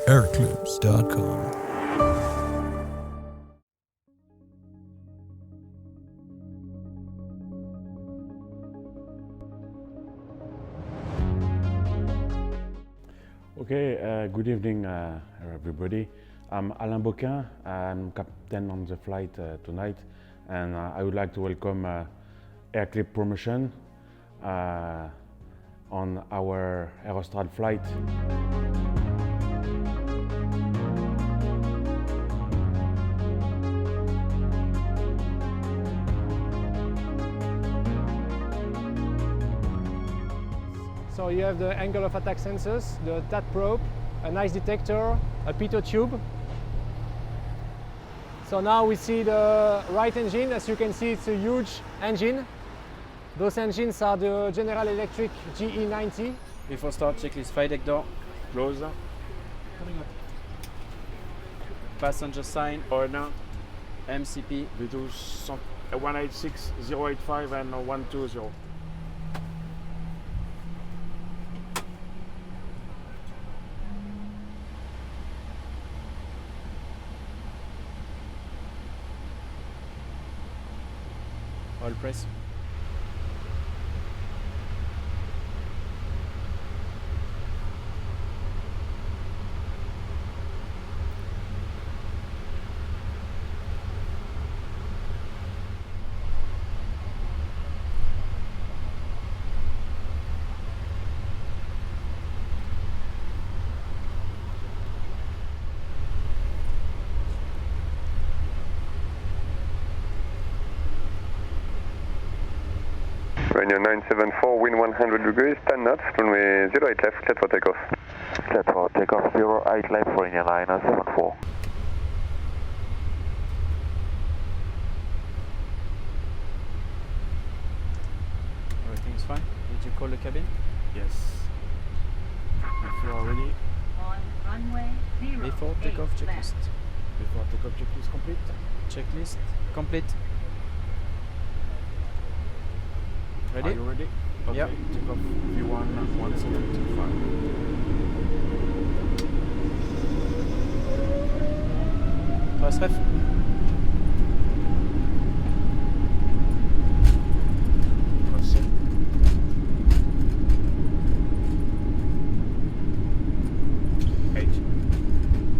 Air-Clips.com. Okay, good evening everybody. I'm Alain Boquin, I'm captain on the flight tonight, and I would like to welcome Air-Clips promotion on our Aerostral flight. So you have the angle of attack sensors, the TAT probe, a nice detector, a pitot tube. So now we see the right engine. As you can see, it's a huge engine. Those engines are the General Electric GE90. Before start, checklist flight deck door. Close. Passenger sign. Order. MCP. V2 186, 085 and 120. All press. Runway 974, wind 100 degrees, 10 knots, runway 08 left, cleared for takeoff. Cleared for takeoff, 08 left for Indian liner 74. Everything's fine. Did you call the cabin? Yes. If you are ready. On runway 08 Before takeoff checklist. left. Before takeoff checklist complete. Checklist complete. Ready? Are you ready? Okay, Yep. takeoff V1 175. Pass ref. Proceed.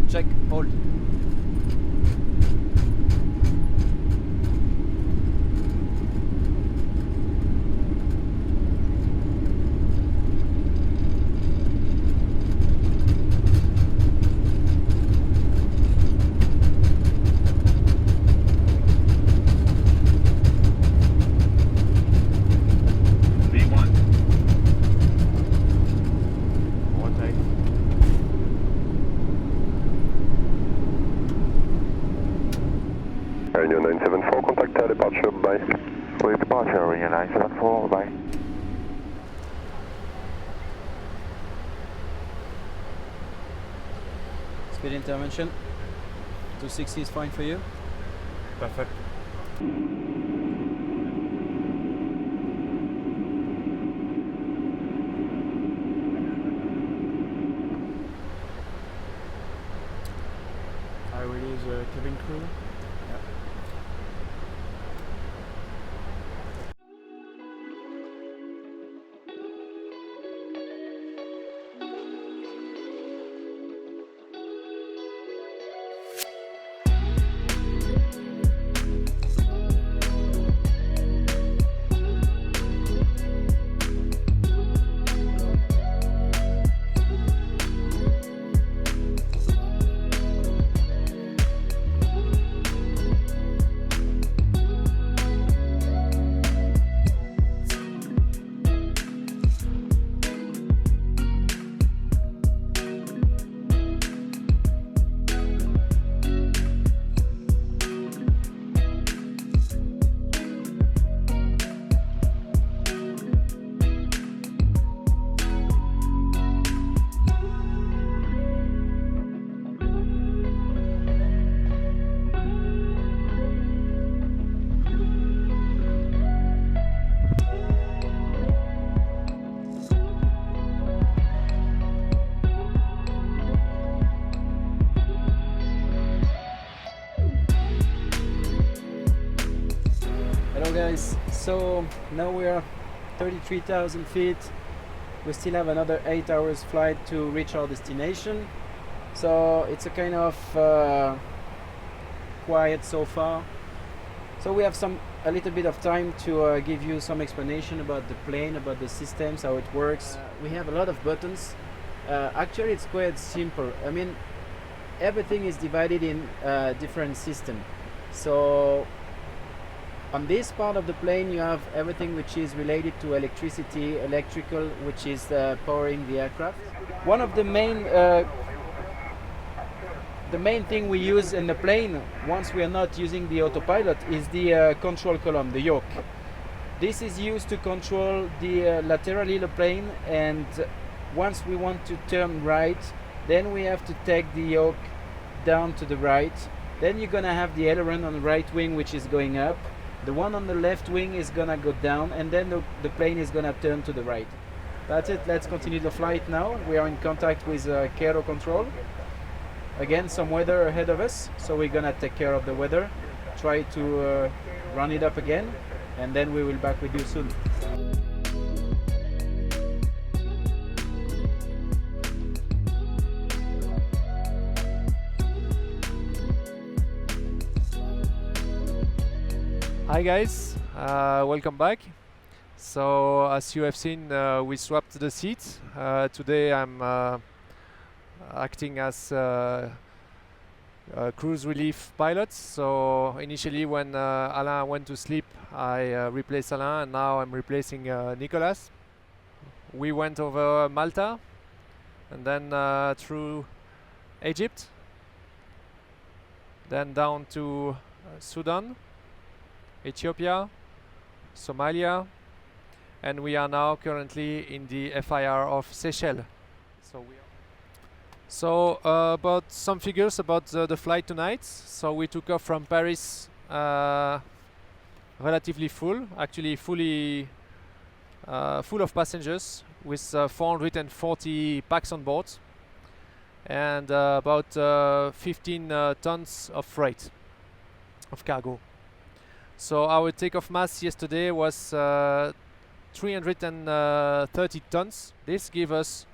Check. Hold. Union 974, contact departure, bye. With departure, Union 974, bye. Speed intervention. 260 is fine for you. Perfect. I release cabin crew. guys, so now we are 33,000 feet. We still have another 8 hours flight to reach our destination, so it's a kind of quiet so far. So we have a little bit of time to give you some explanation about the plane, about the systems, how it works. We have a lot of buttons. Actually it's quite simple. I mean, everything is divided in different systems. So on this part of the plane you have everything which is related to electricity, electrical, which is powering the aircraft. One of the main thing we use in the plane, once we are not using the autopilot, is the control column, the yoke. This is used to control the laterally the plane, and once we want to turn right, then we have to take the yoke down to the right. Then you're gonna have the aileron on the right wing which is going up. The one on the left wing is gonna go down, and then the plane is gonna turn to the right. That's it, let's continue the flight now. We are in contact with Cairo control. Again, some weather ahead of us, so we're gonna take care of the weather, try to run it up again, and then we will be back with you soon. Hi guys, welcome back. So as you have seen, we swapped the seats. Today I'm acting as cruise relief pilot. So initially when Alain went to sleep, I replaced Alain, and now I'm replacing Nicolas. We went over Malta and then through Egypt, then down to Sudan, Ethiopia, Somalia, and we are now currently in the FIR of Seychelles. So about some figures about the flight tonight. So we took off from Paris relatively full, actually fully full of passengers, with 440 packs on board, and about 15 tons of freight, of cargo. So our takeoff mass yesterday was 330 tons. This gave us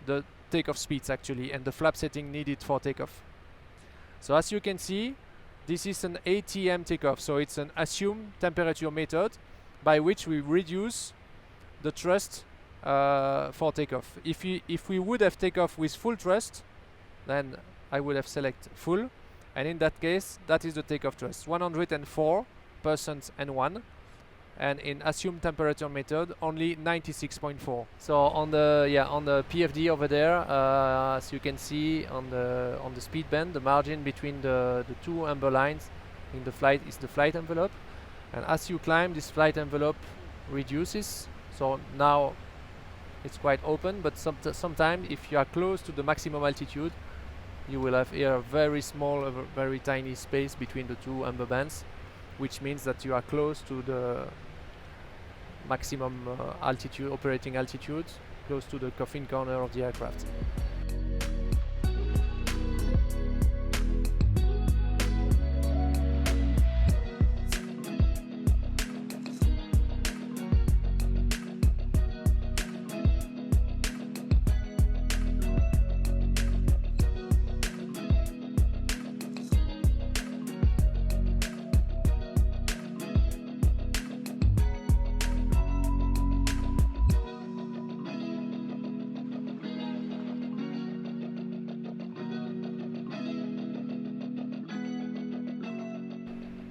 the takeoff speeds actually, and the flap setting needed for takeoff. So as you can see, this is an ATM takeoff, so it's an assumed temperature method by which we reduce the thrust for takeoff. If we would have takeoff with full thrust, then I would have selected full, and in that case that is the takeoff thrust, 104% N1, and in assumed temperature method only 96.4. So on the PFD over there, as you can see on the speed band, the margin between the two amber lines in the flight is the flight envelope, and as you climb, this flight envelope reduces. So now it's quite open, but sometimes if you are close to the maximum altitude, you will have here a very small, very tiny space between the two amber bands, which means that you are close to the maximum altitude, operating altitude, close to the coffin corner of the aircraft.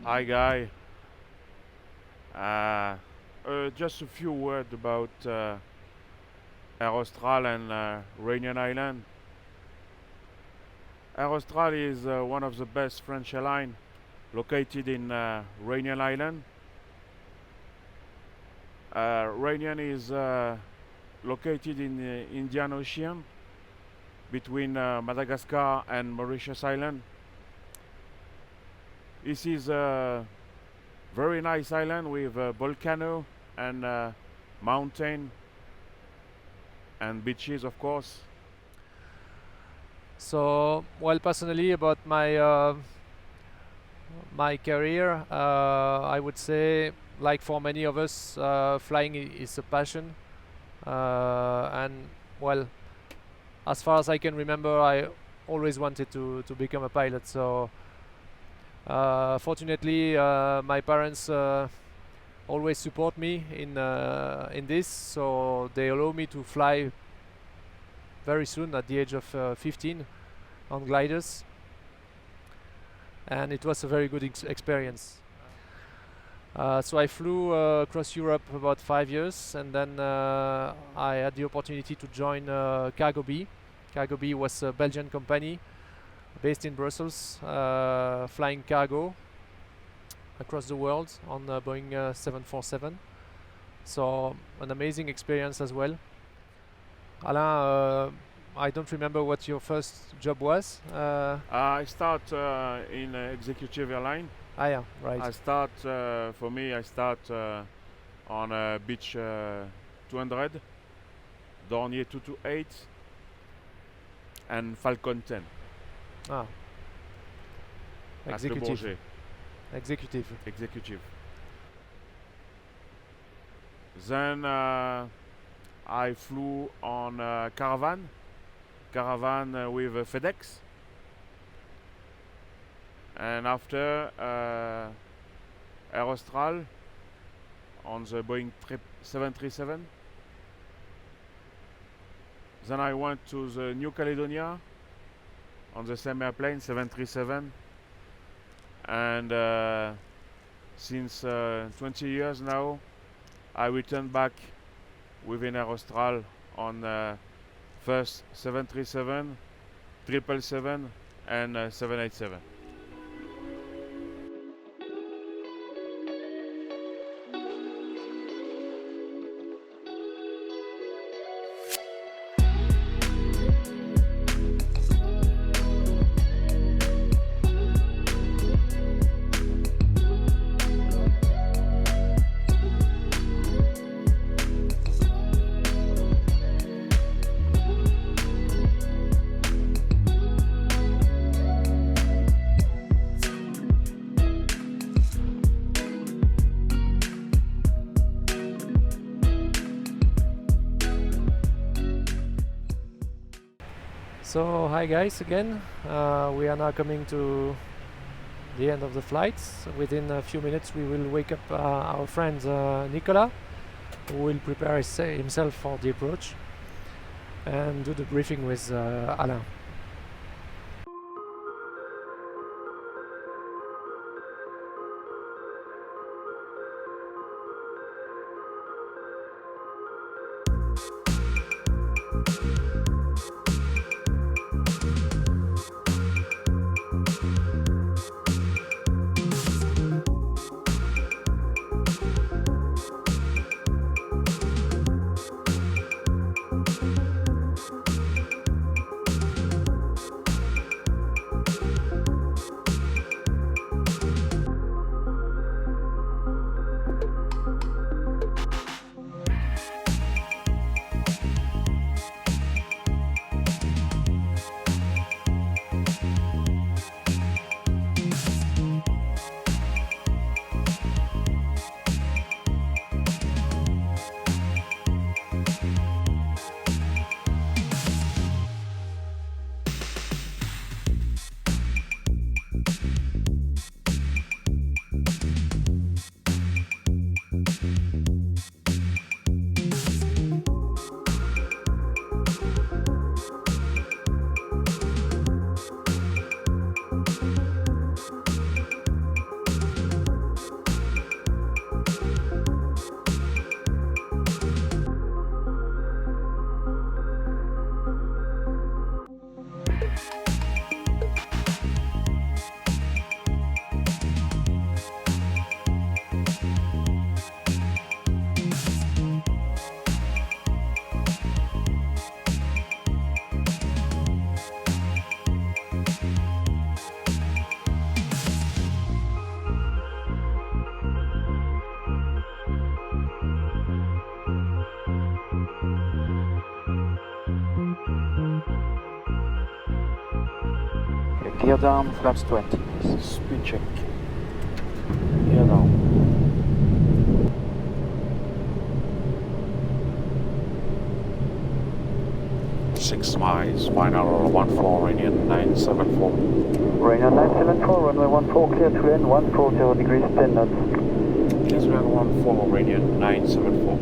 Hi guy. Just a few words about Air Austral and Réunion Island. Air Austral is one of the best French airlines located in Réunion Island. Réunion is located in the Indian Ocean between Madagascar and Mauritius Island. This is a very nice island with a volcano and mountain and beaches, of course. So, well, personally about my my career, I would say like for many of us, flying is a passion, and well, as far as I can remember, I always wanted to become a pilot. So fortunately, my parents always support me in this, so they allow me to fly very soon at the age of 15 on gliders, and it was a very good experience. So I flew across Europe about 5 years, and then I had the opportunity to join Cargo B. Cargo B was a Belgian company based in Brussels, flying cargo across the world on Boeing 747. So an amazing experience as well. Alain, I don't remember what your first job was. I start in executive airline. Yeah, right. I start on Beach 200, Dornier 228, and Falcon 10. Ah. at Le Executive. Bourget. Executive. Then I flew on Caravan with FedEx, and after Air Austral on the Boeing 737. Then I went to the New Caledonia on the same airplane 737, and since 20 years now I returned back within Air Austral on first 737, 777 and 787. So hi guys again, we are now coming to the end of the flight. Within a few minutes we will wake up our friend Nicolas, who will prepare himself for the approach and do the briefing with Alain. Gear down, flaps 20. Speed check. Gear down. 6 miles, final 14, Radian 974. Radian 974, runway 14, clear to land, 140 degrees, 10 knots. Israel 14, Radian 974.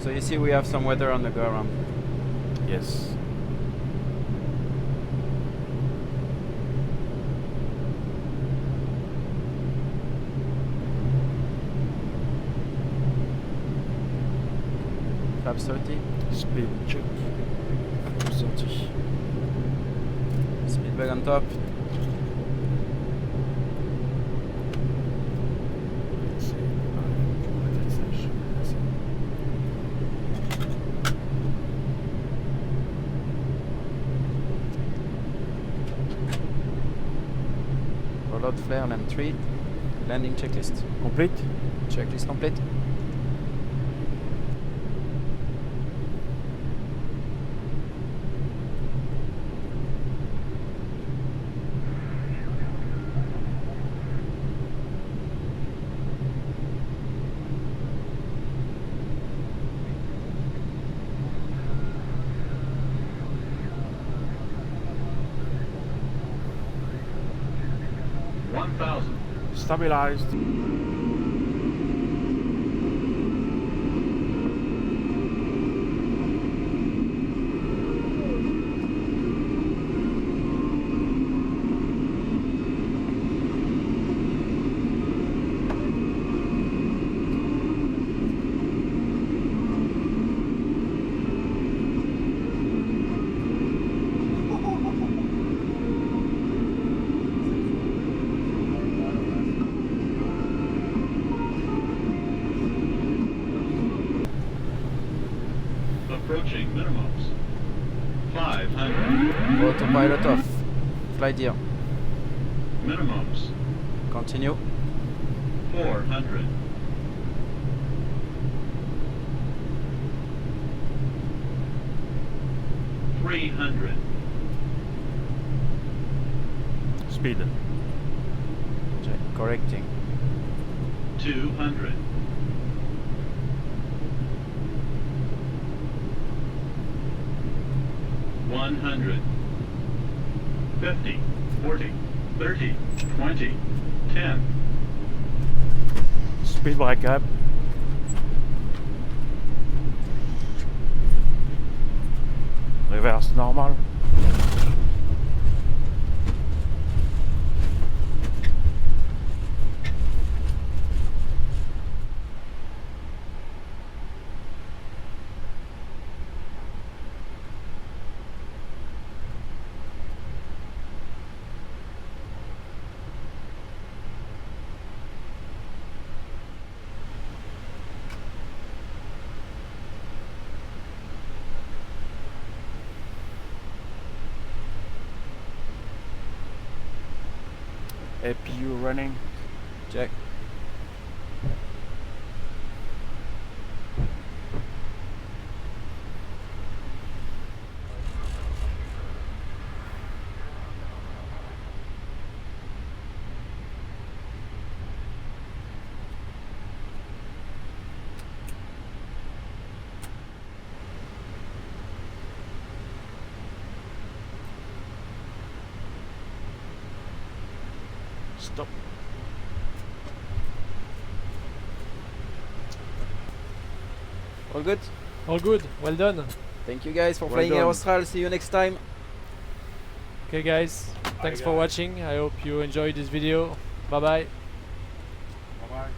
So you see we have some weather on the go around. Yes. Flaps 30. Speed check. 30. Speed bag on top. Rollout flare, land 3. Landing checklist. Complete? Checklist complete. Stabilized. Approaching minimums. 500. Autopilot off. Flight gear. Minimums. Continue. 400. 300. Speed. Check. Correcting. 200. 100. 50. 40. 30. 20. 10. Speed breakup. Reverse normal. APU running. Check. Stop. All good? All good. Well done. Thank you guys for Well flying done. Air Austral. See you next time. Okay, guys. Thanks for watching. I hope you enjoyed this video. Bye bye. Bye bye.